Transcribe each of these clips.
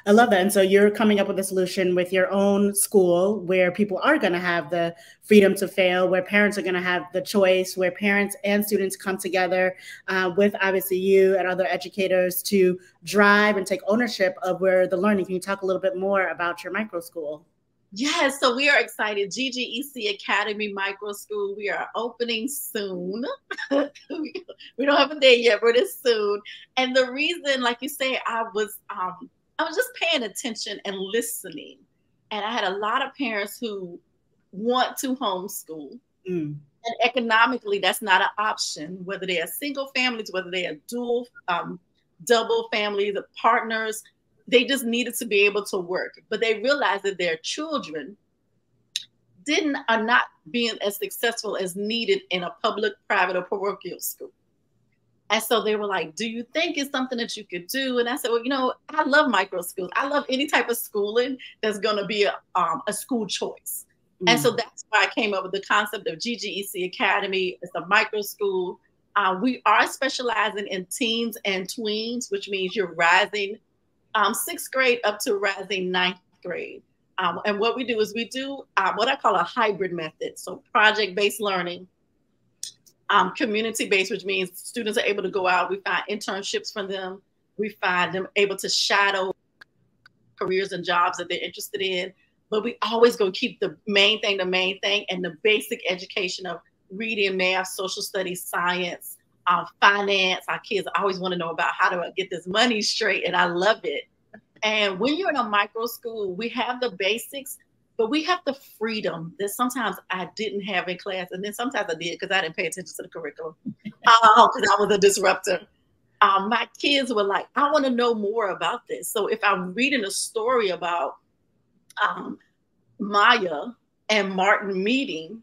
I love that. And so you're coming up with a solution with your own school where people are going to have the freedom to fail, where parents are going to have the choice, where parents and students come together with obviously you and other educators to drive and take ownership of where the learning. Can you talk a little bit more about your micro school? Yes, so we are excited. GGEC Academy Micro School. We are opening soon. We don't have a date yet, but it's soon. And the reason, like you say, I was just paying attention and listening. And I had a lot of parents who want to homeschool. Mm. And economically, that's not an option, whether they are single families, whether they are double families, partners. They just needed to be able to work. But they realized that their children are not being as successful as needed in a public, private, or parochial school. And so they were like, do you think it's something that you could do? And I said, well, I love micro schools. I love any type of schooling that's going to be a school choice. Mm. And so that's why I came up with the concept of GGEC Academy. It's a micro school. We are specializing in teens and tweens, which means you're rising 6th grade up to rising 9th grade. And what we do is we do what I call a hybrid method. So project-based learning, community-based, which means students are able to go out. We find internships for them. We find them able to shadow careers and jobs that they're interested in. But we always go keep the main thing, and the basic education of reading, math, social studies, science, finance. Our kids always want to know about how do I get this money straight, and I love it. And when you're in a micro school, we have the basics, but we have the freedom that sometimes I didn't have in class. And then sometimes I did because I didn't pay attention to the curriculum because I was a disruptor. My kids were like, I want to know more about this. So if I'm reading a story about Maya and Martin meeting,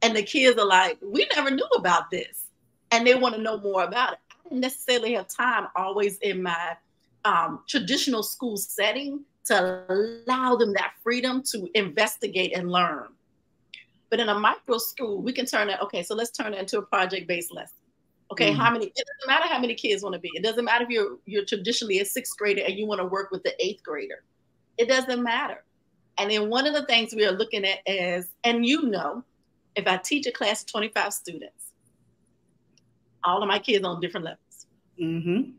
and the kids are like, we never knew about this. And they want to know more about it. I didn't necessarily have time always in my traditional school setting to allow them that freedom to investigate and learn. But in a micro school, we can turn it, okay, so let's turn it into a project-based lesson. Okay, it doesn't matter how many kids want to be. It doesn't matter if you're traditionally a 6th grader and you want to work with the 8th grader. It doesn't matter. And then one of the things we are looking at is, and if I teach a class of 25 students, all of my kids on different levels. Mm-hmm.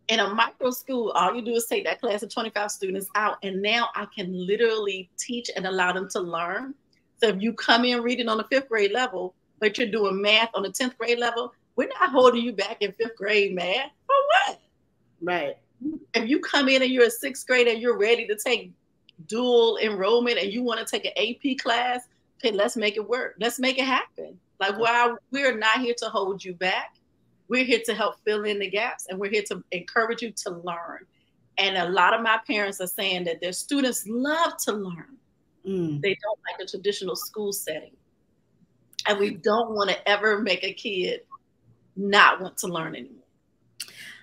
In a micro school, all you do is take that class of 25 students out, and now I can literally teach and allow them to learn. So if you come in reading on the 5th grade level, but you're doing math on the 10th grade level, we're not holding you back in 5th grade math. For what? Right. If you come in and you're a 6th grader and you're ready to take dual enrollment and you want to take an AP class, okay, let's make it work. Let's make it happen. Like, while we're not here to hold you back, we're here to help fill in the gaps, and we're here to encourage you to learn. And a lot of my parents are saying that their students love to learn. They don't like the traditional school setting. And we don't want to ever make a kid not want to learn anymore.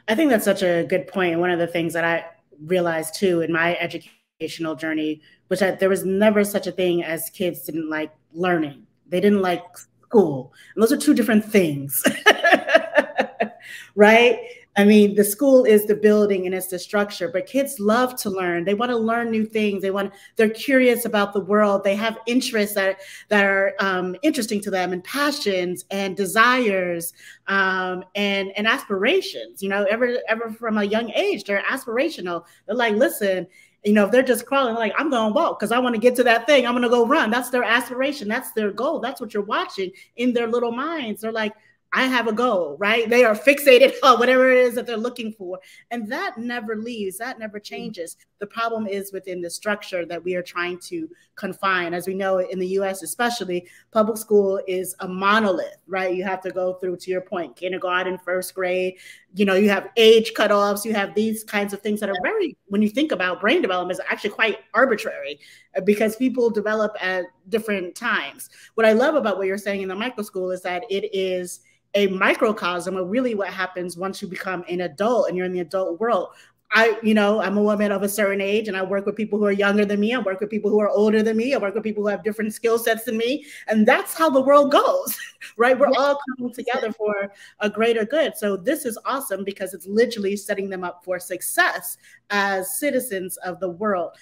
I think that's such a good point. One of the things that I realized too in my educational journey was that there was never such a thing as kids didn't like learning. They didn't like school. And those are two different things. Right? I mean, the school is the building and it's the structure, but kids love to learn. They want to learn new things. They're curious about the world. They have interests that are interesting to them, and passions and desires and aspirations. Ever from a young age, they're aspirational. They're like, listen, if they're just crawling, like, I'm going to walk because I want to get to that thing. I'm going to go run. That's their aspiration. That's their goal. That's what you're watching in their little minds. They're like, I have a goal, right? They are fixated on whatever it is that they're looking for. And that never leaves. That never changes. The problem is within the structure that we are trying to confine. As we know, in the US especially, public school is a monolith, right? You have to go through, to your point, kindergarten, 1st grade. You have age cutoffs. You have these kinds of things that are very, when you think about brain development, is actually quite arbitrary because people develop at different times. What I love about what you're saying in the micro school is that it is a microcosm of really what happens once you become an adult and you're in the adult world. I'm a woman of a certain age, and I work with people who are younger than me. I work with people who are older than me. I work with people who have different skill sets than me. And that's how the world goes, right? We're all coming together for a greater good. So this is awesome because it's literally setting them up for success as citizens of the world.